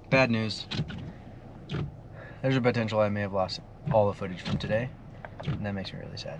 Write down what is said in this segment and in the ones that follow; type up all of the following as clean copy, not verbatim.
Bad news. There's a potential I may have lost all the footage from today, and that makes me really sad.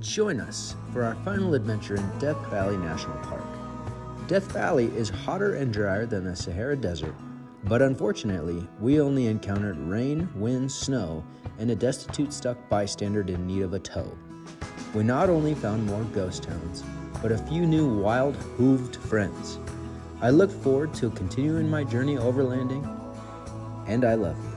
Join us for our final adventure in Death Valley National Park. Death Valley is hotter and drier than the Sahara Desert, but unfortunately, we only encountered rain, wind, snow, and a destitute stuck bystander in need of a tow. We not only found more ghost towns, but a few new wild, hooved friends. I look forward to continuing my journey overlanding, and I love you.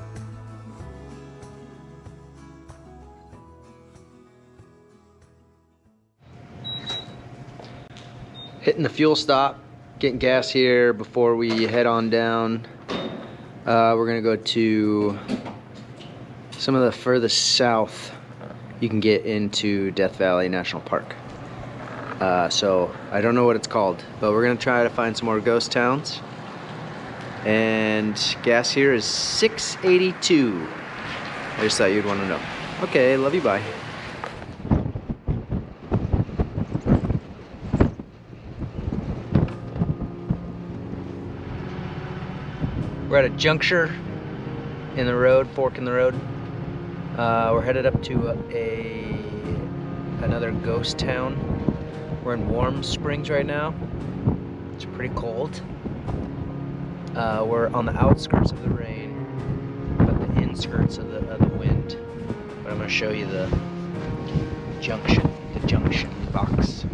Hitting the fuel stop, getting gas here before we head on down. We're gonna go to some of the furthest south you can get into Death Valley National Park. So I don't know what it's called, but we're gonna try to find some more ghost towns. And gas here is $6.82. I just thought you'd want to know. Okay, love you, bye. We're at a juncture in the road, fork in the road. We're headed up to another ghost town. We're in Warm Springs right now. It's pretty cold. We're on the outskirts of the rain, but the inskirts of the wind. But I'm gonna show you the junction box.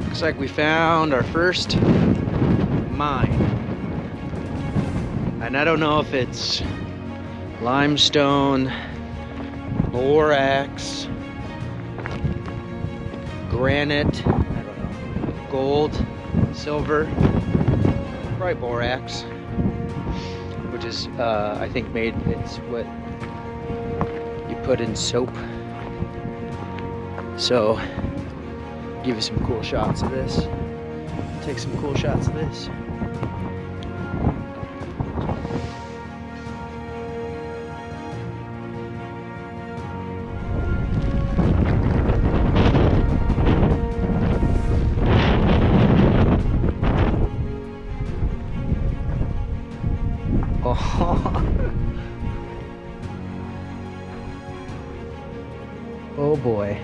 Looks like we found our first mine. And I don't know if it's limestone, borax, granite, I don't know, gold, silver, probably borax, which is, I think it's what you put in soap. So, give you some cool shots of this. Take some cool shots of this. Oh boy.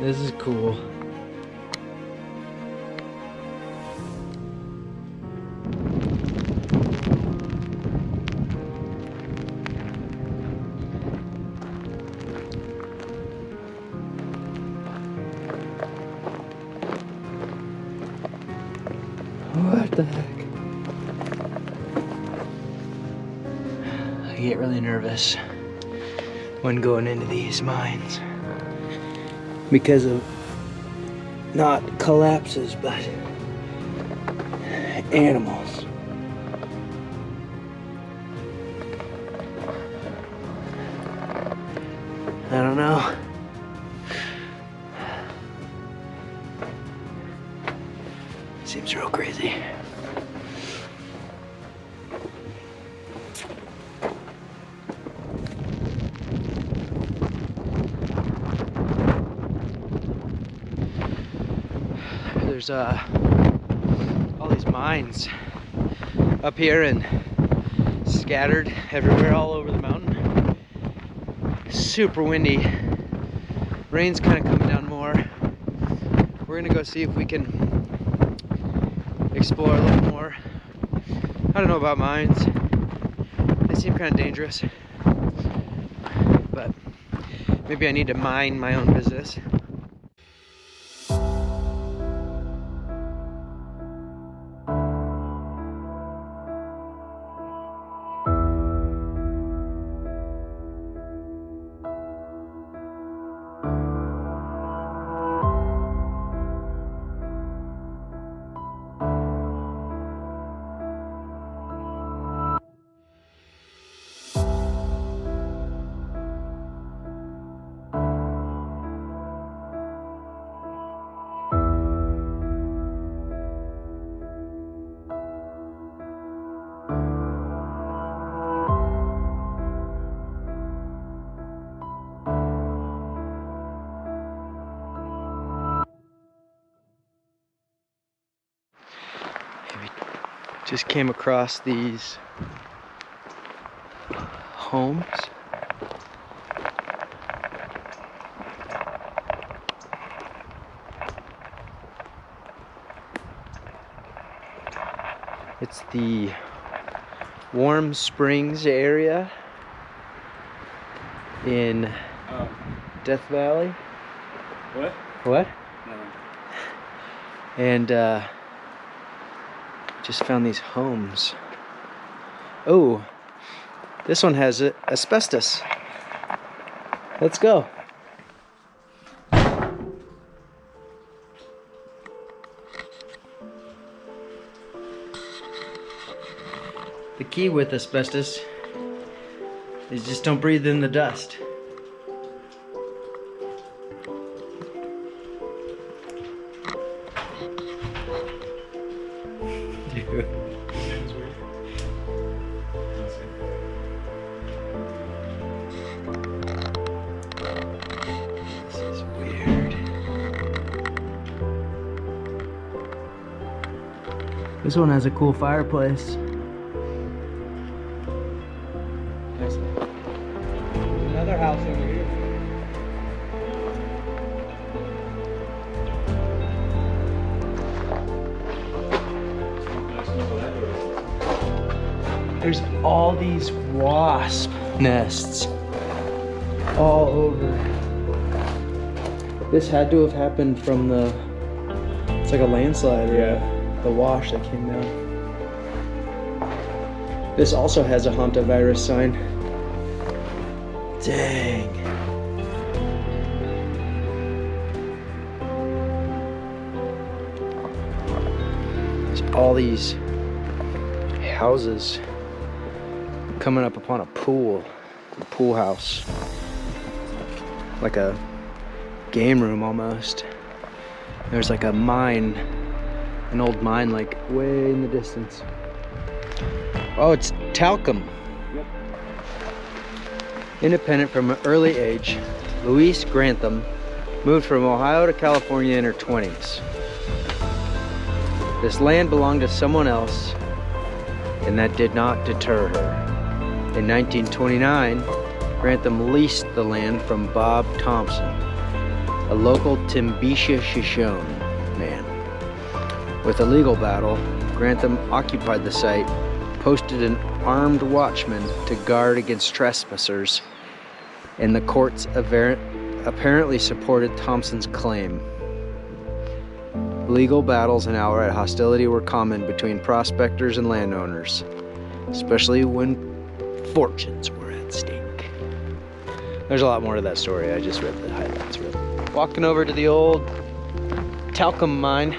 This is cool. What the heck? I get really nervous when going into these mines because of not collapses, but animals. I don't know. Seems real crazy. There's all these mines up here and scattered everywhere all over the mountain. Super windy. Rain's kind of coming down more. We're gonna go see if we can explore a little more. I don't know about mines. They seem kind of dangerous. But maybe I need to mind my own business. Just came across these homes. It's the Warm Springs area in Death Valley. What? What? Nothing. And just found these homes. Oh, this one has asbestos. Let's go. The key with asbestos is just don't breathe in the dust. Dude. This is weird. This one has a cool fireplace. Another house over here. There's all these wasp nests all over. This had to have happened from the, it's like a landslide, or the wash that came down. This also has a hantavirus sign. Dang. There's all these houses coming up upon a pool house. Like a game room almost. There's like a mine, an old mine like way in the distance. Oh, it's talcum. Yep. Independent from an early age, Louise Grantham moved from Ohio to California in her 20s. This land belonged to someone else, and that did not deter her. In 1929, Grantham leased the land from Bob Thompson, a local Timbisha Shoshone man. With a legal battle, Grantham occupied the site, posted an armed watchman to guard against trespassers, and the courts apparently supported Thompson's claim. Legal battles and outright hostility were common between prospectors and landowners, especially when fortunes were at stake. There's a lot more to that story. I just read the highlights. Really. Walking over to the old talc mine,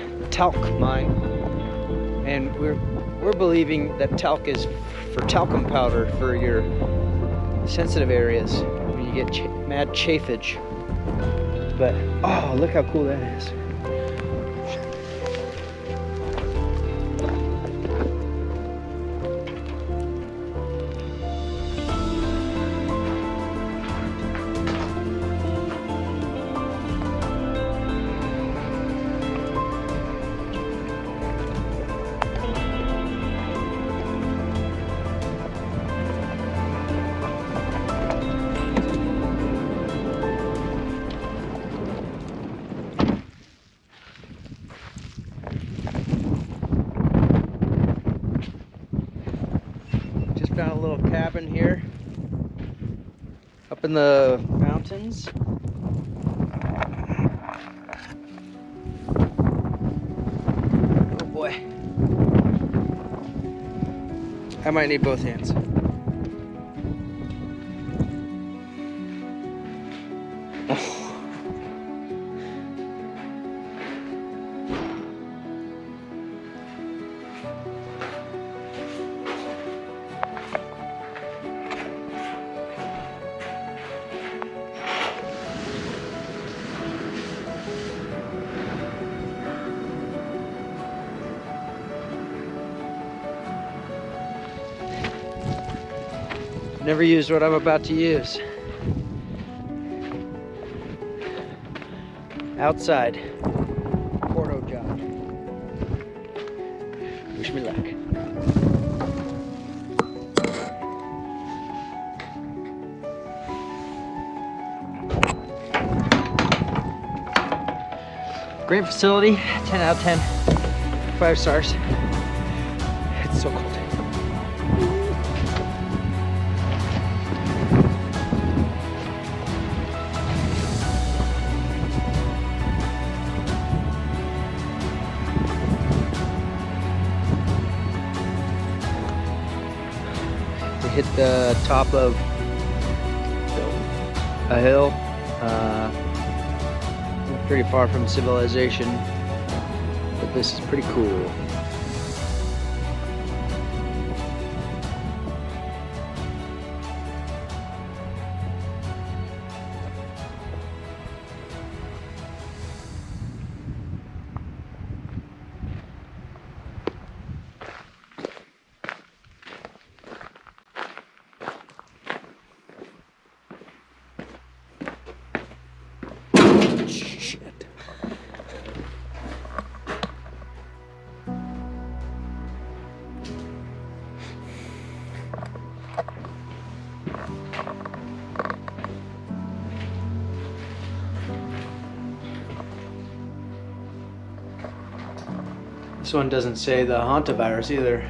and we're believing that talc is for talcum powder for your sensitive areas when you get mad chafage. But oh, look how cool that is. Found a little cabin here up in the mountains. Oh boy, I might need both hands. Never used what I'm about to use. Outside. Porto job. Wish me luck. Great facility, 10 out of 10, 5 stars. It's so cold. We hit the top of a hill, pretty far from civilization, but this is pretty cool. This one doesn't say the hantavirus either.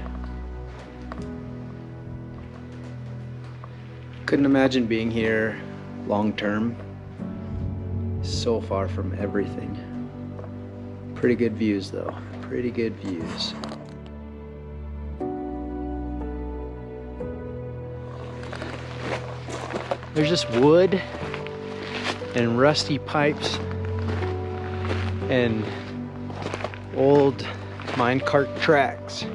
Couldn't imagine being here long term. So far from everything. Pretty good views though, pretty good views. There's just wood and rusty pipes and old minecart tracks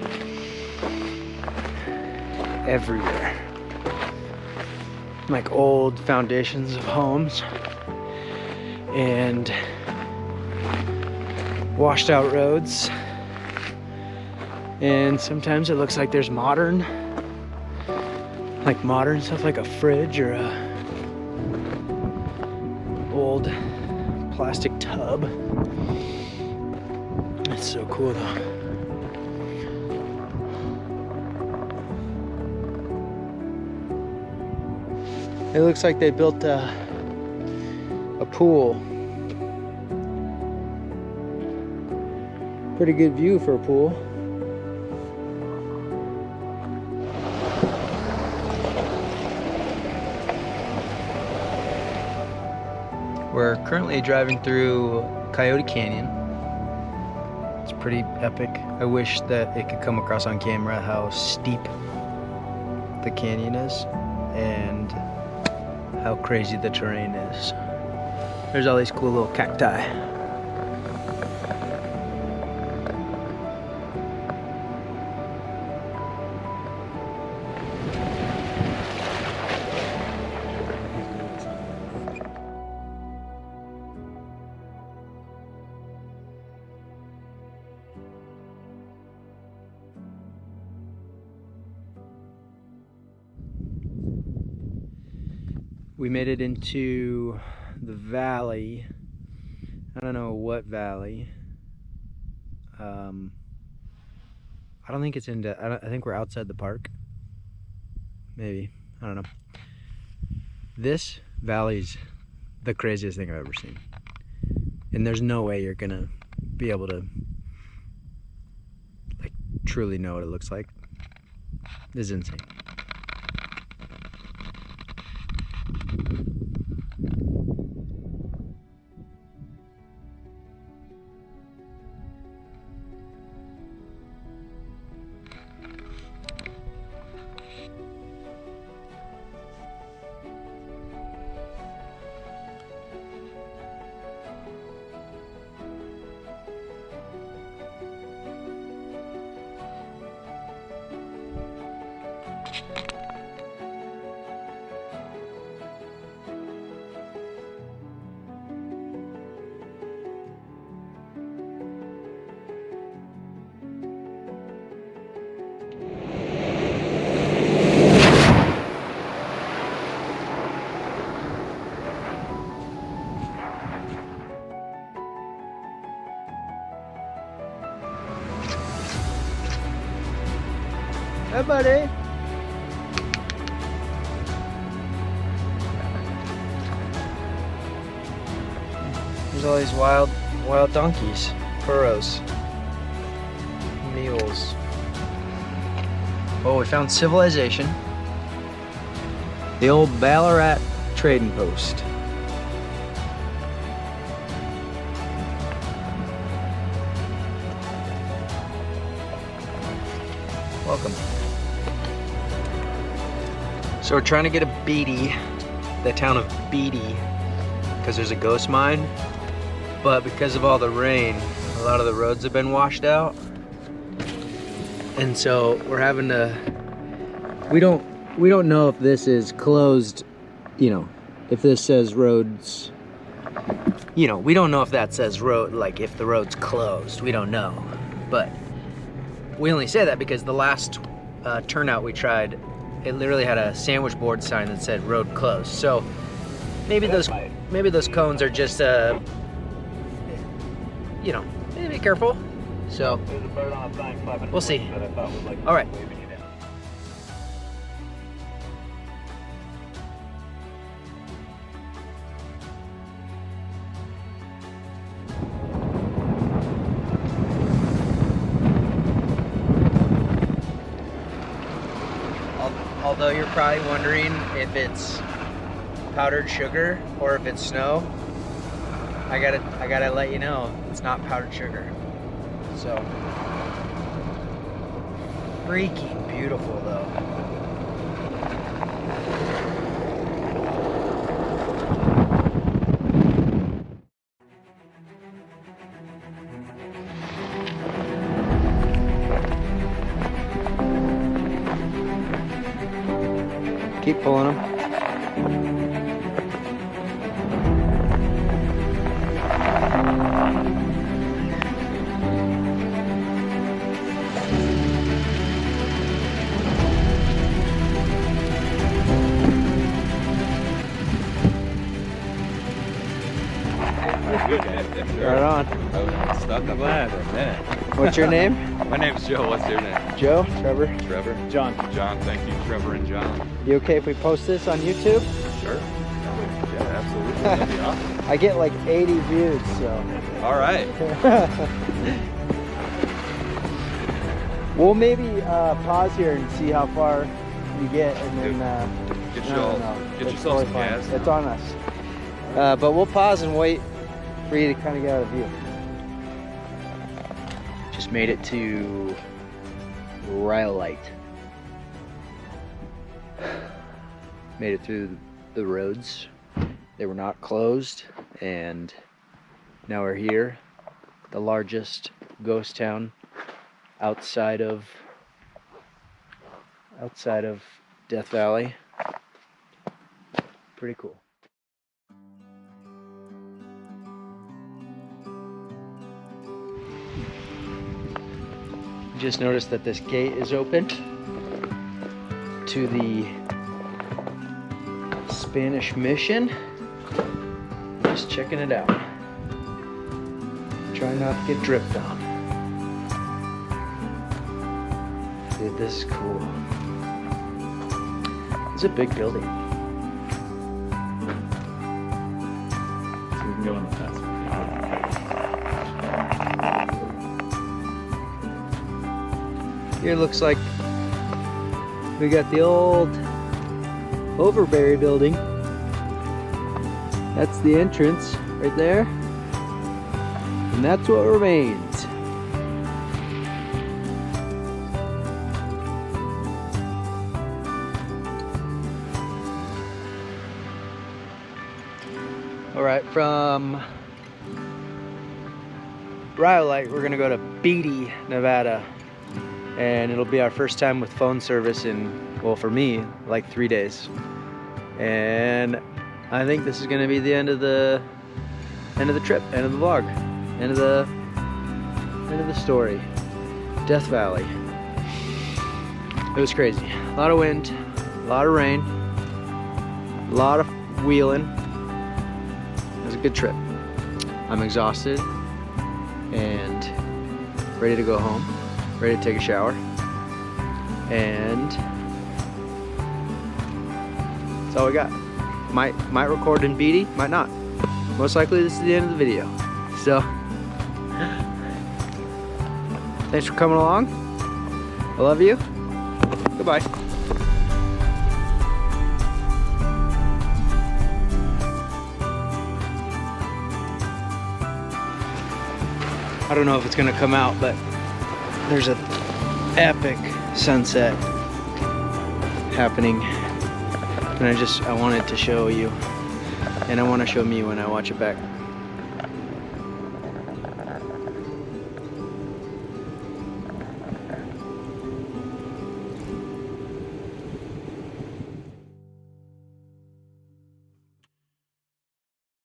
everywhere. Like old foundations of homes and washed out roads. And sometimes it looks like there's modern stuff like a fridge or a old plastic tub. It's so cool though. It looks like they built a pool. Pretty good view for a pool. We're currently driving through Coyote Canyon. It's pretty epic. I wish that it could come across on camera how steep the canyon is and how crazy the terrain is. There's all these cool little cacti. We made it into the valley. I don't know what valley. I don't think it's into, I think we're outside the park. Maybe, I don't know. This valley's the craziest thing I've ever seen. And there's no way you're gonna be able to like truly know what it looks like. This is insane. Hey, buddy. There's all these wild Wild donkeys, burros, mules. Oh, we found civilization. The old Ballarat trading post. Welcome. So we're trying to get a Beatty, the town of Beatty, because there's a ghost mine, but because of all the rain, a lot of the roads have been washed out, and so we're having to. We don't know if this is closed, you know, if this says roads. You know, we don't know if that says road, like if the road's closed. We don't know, but we only say that because the last turnout we tried, it literally had a sandwich board sign that said road closed. So maybe those cones are just you know, be careful. So we'll see. All right. Although you're probably wondering if it's powdered sugar or if it's snow, I gotta let you know it's not powdered sugar. So freaking beautiful though. Keep pulling them. Right on. Stuck in land for a minute. What's your name? My name's Joe. What's your name? Joe? Trevor? Trevor. John. John, thank you, Trevor and John. You okay if we post this on YouTube? Sure. Yeah, absolutely. That'd be awesome. I get like 80 views, so. All right. We'll maybe pause here and see how far you get, and then Get it's yourself totally some fine. gas. It's on us. But we'll pause and wait for you to kind of get out of view. Just made it to Rhyolite. Made it through the roads. They were not closed, and now we're here, the largest ghost town outside of Death Valley. Pretty cool. Just noticed that this gate is open to the Spanish Mission. Just checking it out. Trying not to get dripped on. Dude, this is cool. It's a big building. So we can go on the fence. Here looks like we got the old Overberry building. That's the entrance right there. And that's what remains. All right, from Rhyolite, we're gonna go to Beatty, Nevada. And it'll be our first time with phone service in, well, for me, like 3 days. And I think this is gonna be the end of the trip, end of the vlog, end of the story. Death Valley. It was crazy. A lot of wind, a lot of rain, a lot of wheeling. It was a good trip. I'm exhausted and ready to go home, ready to take a shower, and that's all we got. Might record in Beatty, might not. Most likely this is the end of the video. So Thanks for coming along. I love you. Goodbye. I don't know if it's gonna come out, but there's an epic sunset happening. And I wanted to show you. And I want to show me when I watch it back.